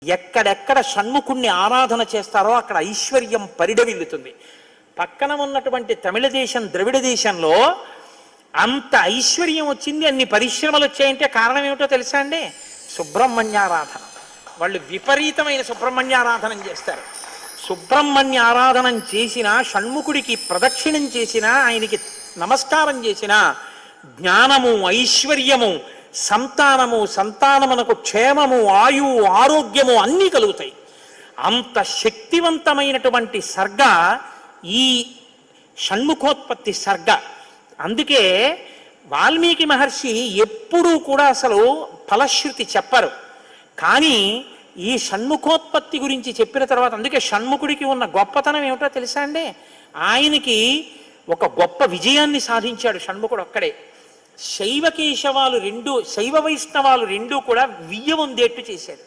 ఎక్కడెక్కడ షణ్ముఖుణ్ణి ఆరాధన చేస్తారో అక్కడ ఐశ్వర్యం పరిడవిల్లుతుంది. పక్కన ఉన్నటువంటి తమిళ దేశం, ద్రవిడ దేశంలో అంత ఐశ్వర్యం వచ్చింది, అన్ని పరిశ్రమలు వచ్చాయంటే కారణం ఏమిటో తెలుసా అండి? సుబ్రహ్మణ్యారాధన. వాళ్ళు విపరీతమైన సుబ్రహ్మణ్యారాధన చేస్తారు. సుబ్రహ్మణ్య ఆరాధనం చేసినా, షణ్ముఖుడికి ప్రదక్షిణం చేసినా, ఆయనకి నమస్కారం చేసినా జ్ఞానము, ఐశ్వర్యము, సంతానమునకు క్షేమము, ఆయువు, ఆరోగ్యము అన్నీ కలుగుతాయి. అంత శక్తివంతమైనటువంటి సర్గ ఈ షణ్ముఖోత్పత్తి సర్గ. అందుకే వాల్మీకి మహర్షి ఎప్పుడూ కూడా అసలు ఫలశ్రుతి చెప్పరు. కానీ ఈ షణ్ముఖోత్పత్తి గురించి చెప్పిన తర్వాత, అందుకే షణ్ముఖుడికి ఉన్న గొప్పతనం ఏమిటో తెలుసా అండి? ఆయనకి ఒక గొప్ప విజయాన్ని సాధించాడు షణ్ముఖుడు ఒక్కడే. శైవ వైష్ణవాలు రెండూ కూడా వియ్య వందేట్టు చేశాడు.